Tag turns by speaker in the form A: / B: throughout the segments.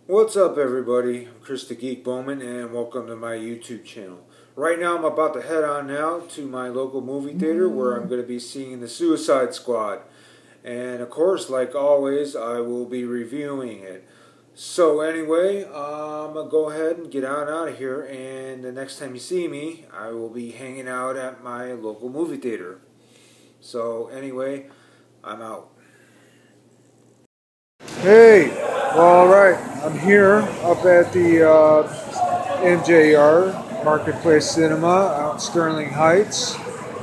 A: What's up, everybody? I'm Chris the Geek Bowman, and welcome to my YouTube channel. Right now, I'm about to head on now to my local movie theater where I'm going to be seeing The Suicide Squad. And of course, like always, I will be reviewing it. So anyway, I'm going to go ahead and get on out of here, and the next time you see me, I will be hanging out at my local movie theater. So anyway, I'm out. Hey, well, alright, I'm here up at the MJR, Marketplace Cinema, out in Sterling Heights.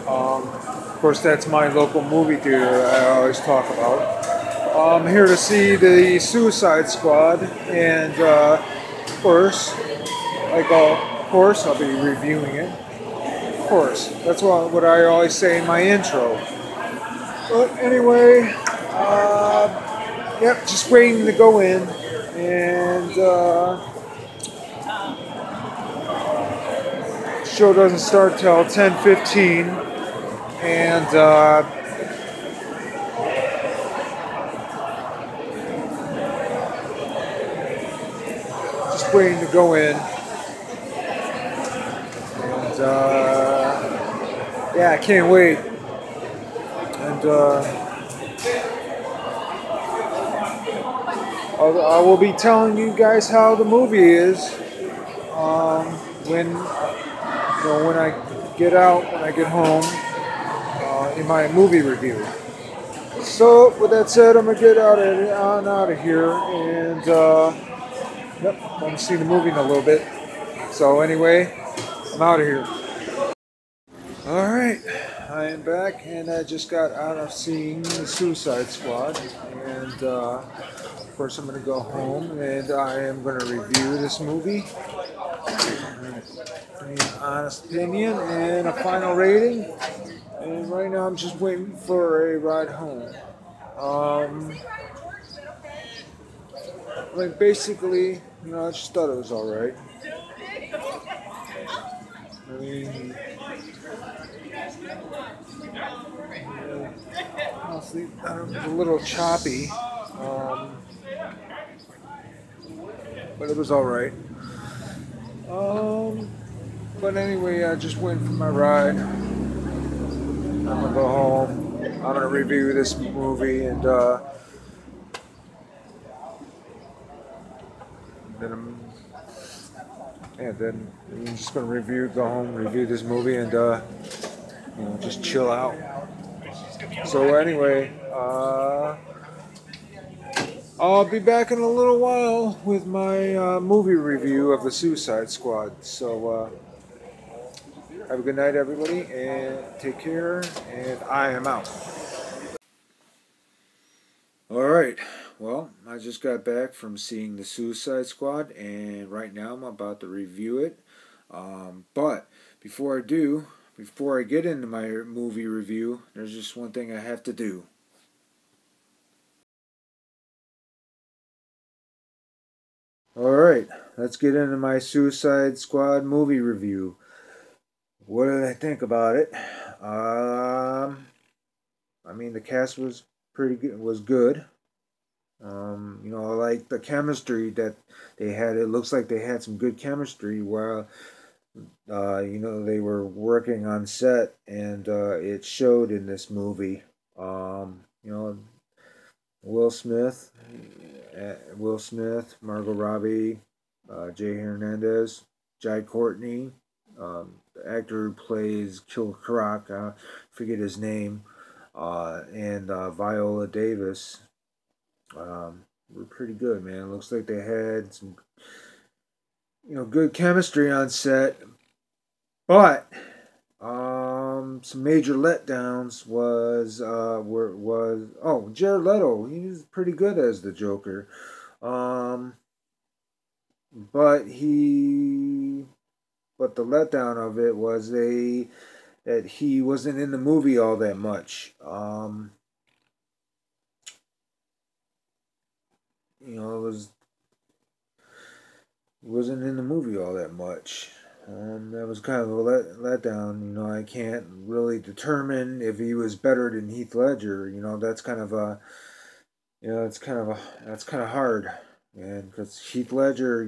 A: Of course, that's my local movie theater I always talk about. I'm here to see the Suicide Squad, and of course, I'll be reviewing it. Of course, that's what I always say in my intro. But anyway, yep, just waiting to go in, and show doesn't start till 10:15, and just waiting to go in, and yeah, I can't wait, and I will be telling you guys how the movie is when I get home in my movie review. So with that said, I'm gonna get out of here, and yep, I'm gonna see the movie in a little bit. So anyway, I'm out of here. All right, I am back, and I just got out of seeing The Suicide Squad, and of course I'm going to go home, and I am going to review this movie, an honest opinion, and a final rating, and right now I'm just waiting for a ride home. Like basically, I just thought it was alright. I mean, honestly, it was a little choppy, but it was alright. But anyway, I just went for my ride. I'm gonna go home. I'm gonna review this movie, and then I'm just gonna go home, review this movie, and just chill out. So anyway, I'll be back in a little while with my movie review of The Suicide Squad. So have a good night, everybody, and take care, and I am out. Alright, well, I just got back from seeing The Suicide Squad, and right now I'm about to review it. But before I get into my movie review, there's just one thing I have to do. Alright, let's get into my Suicide Squad movie review. What did I think about it? I mean, the cast was good. I like the chemistry that they had. It looks like they had some good chemistry while they were working on set, and it showed in this movie. Will Smith, Margot Robbie, Jay Hernandez, Jai Courtney, the actor who plays Killer Croc, forget his name, and Viola Davis. Were pretty good, man. It looks like they had some, good chemistry on set, but some major letdowns was Jared Leto. He was pretty good as the Joker, but the letdown of it was that he wasn't in the movie all that much. Wasn't in the movie all that much. That was kind of a letdown. I can't really determine if he was better than Heath Ledger. That's kind of hard. and because Heath Ledger,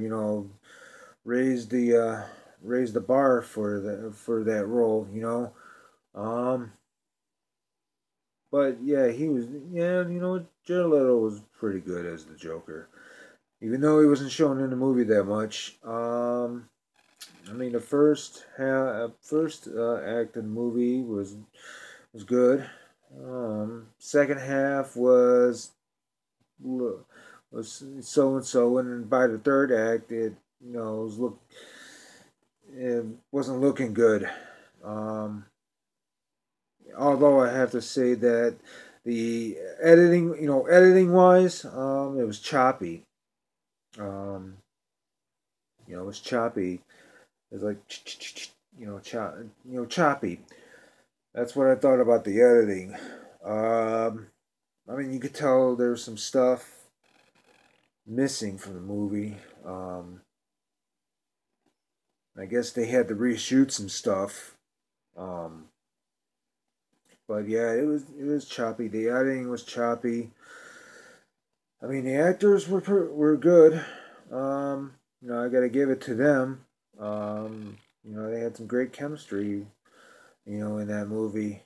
A: raised the bar for that role, Um, but yeah, Jared Leto was pretty good as the Joker, even though he wasn't shown in the movie that much. I mean, the first act of the movie was good. Second half was so and so, and then by the third act, it wasn't looking good. Um, Although I have to say that the editing, editing wise, it was choppy. Um, it was choppy. It was like choppy. That's what I thought about the editing. I mean, you could tell there was some stuff missing from the movie. I guess they had to reshoot some stuff. Um, but yeah, it was choppy. The editing was choppy. I mean, the actors were good. I got to give it to them. They had some great chemistry. In that movie.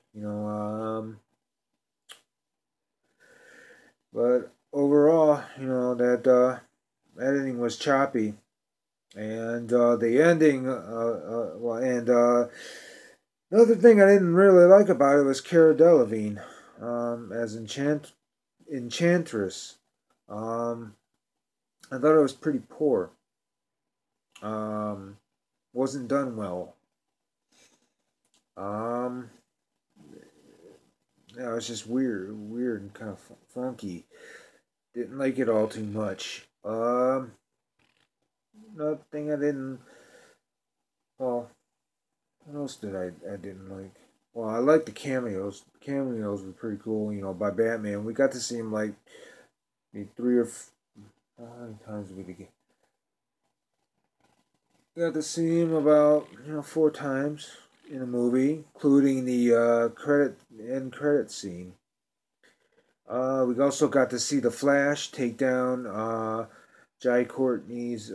A: But overall, that editing was choppy, and the ending. Well, and another thing I didn't really like about it was Cara Delevingne, as Enchantress. Um, I thought it was pretty poor. Um, wasn't done well. Um, it was just weird and kind of funky. Didn't like it all too much. Another thing I didn't. Well, what else I didn't like? Well, I liked the cameos. The cameos were pretty cool. By Batman, we got to see him like maybe how many times did we get? Got to see him about four times in a movie, including the end credit scene. We also got to see the Flash take down Jai Courtney's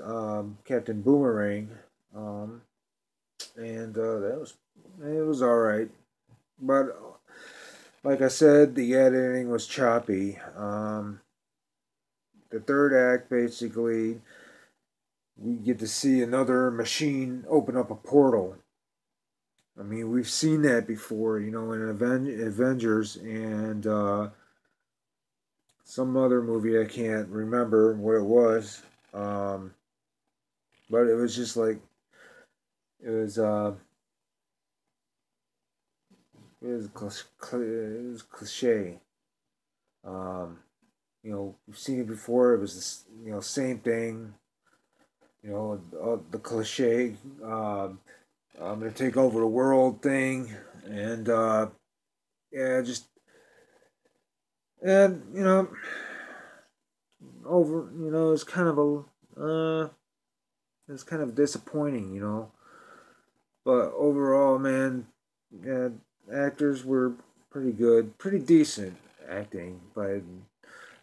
A: Captain Boomerang, um, and it was all right. But like I said, the editing was choppy. The third act, basically, we get to see another machine open up a portal. I mean, we've seen that before, in Avengers and some other movie. I can't remember what it was, um, but it was just like it was. It was cliche. Um, we've seen it before. It was this, same thing. The cliche. I'm gonna take over the world thing, and yeah, just and over. It's kind of it's kind of disappointing. But overall, man, yeah, actors were pretty good, pretty decent acting by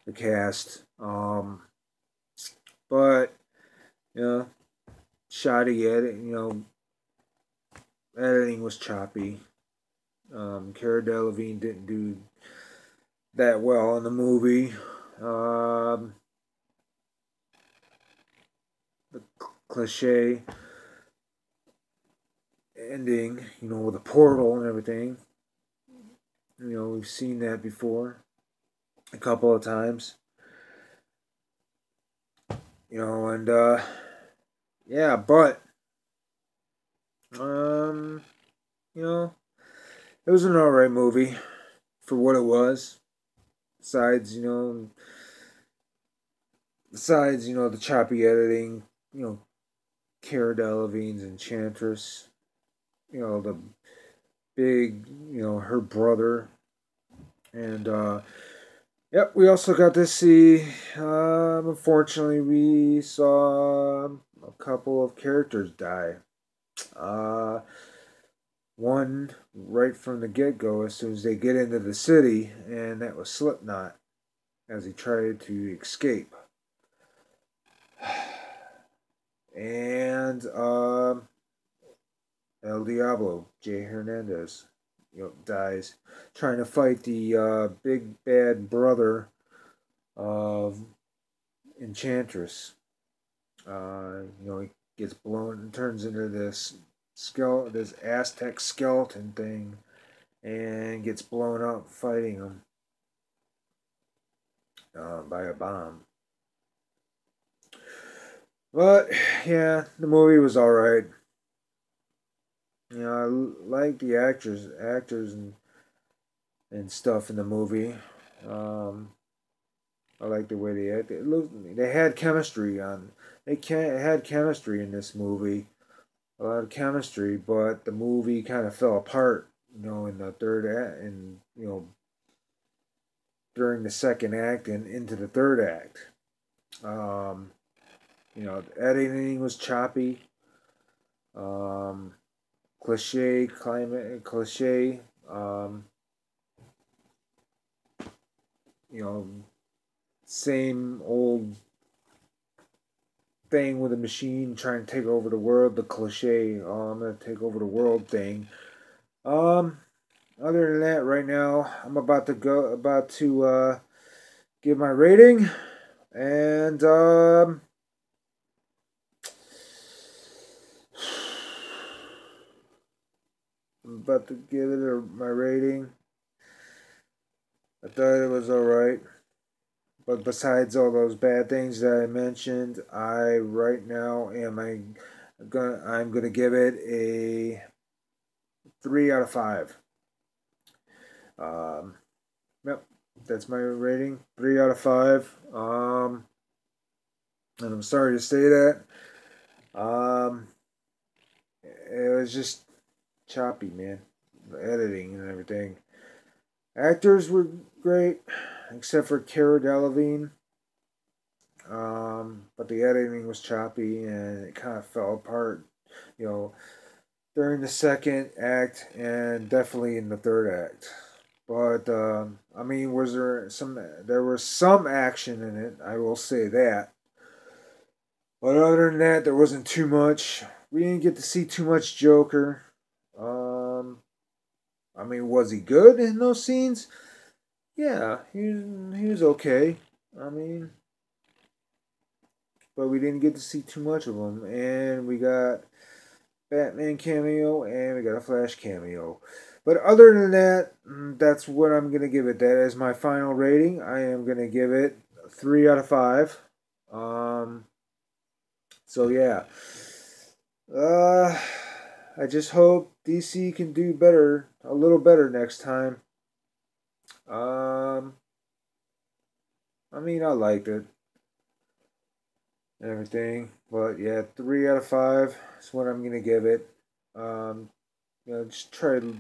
A: the cast. But you know, shoddy edit. Editing was choppy. Cara Delevingne didn't do that well in the movie. Um, the cliche ending, with a portal and everything. We've seen that before a couple of times. And yeah, but um, you know, it was an alright movie for what it was. Besides, the choppy editing, Cara Delevingne's Enchantress, the big, her brother, and yep, we also got to see. Unfortunately, we saw a couple of characters die. Uh, One right from the get go, as soon as they get into the city, and that was Slipknot as he tried to escape. And El Diablo, Jay Hernandez, dies trying to fight the big bad brother of Enchantress. He gets blown and turns into this Aztec skeleton thing, and gets blown up fighting him by a bomb. But yeah, the movie was all right. I like the actors and stuff in the movie. Um, I like the way they acted. They had chemistry on. Had chemistry in this movie, a lot of chemistry, but the movie kind of fell apart. In the third act, and during the second act and into the third act. Um, the editing was choppy. Um, cliche. You know, same old thing with a machine trying to take over the world. The cliche, oh, I'm gonna take over the world thing. Um, Other than that, right now I'm about to give my rating, and I'm about to give it my rating. I thought it was alright. But besides all those bad things that I mentioned, I right now I'm gonna give it a 3 out of 5. Um, yep, that's my rating, 3 out of 5. And I'm sorry to say that. Um, it was just choppy, man. The editing and everything. Actors were great, except for Cara Delevingne. But the editing was choppy and it kind of fell apart, you know, during the second act and definitely in the third act. But I mean, was there some? There was some action in it. I will say that. But other than that, there wasn't too much. We didn't get to see too much Joker. Um, I mean, was he good in those scenes? Yeah, he was okay. I mean, but we didn't get to see too much of him, and we got Batman cameo and we got a Flash cameo. But other than that, that's what I'm gonna give it. That is my final rating. I am gonna give it 3 out of 5. Um, so yeah, uh, I just hope DC can do better, a little better next time. Um, I mean, I liked it and everything, but yeah, 3 out of 5 is what I'm gonna give it. Um, just try to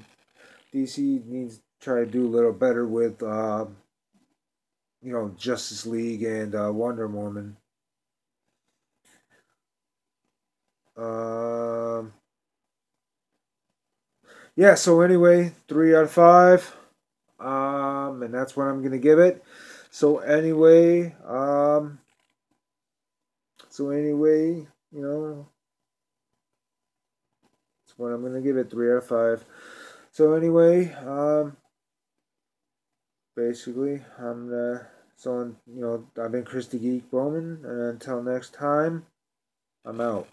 A: DC needs to try to do a little better with Justice League and Wonder Woman. Um, yeah. So anyway, 3 out of 5. And that's what I'm gonna give it. So anyway, you know, that's what I'm gonna give it. 3 out of 5. So anyway, basically, I've been Chris the Geek Bowman, and until next time, I'm out.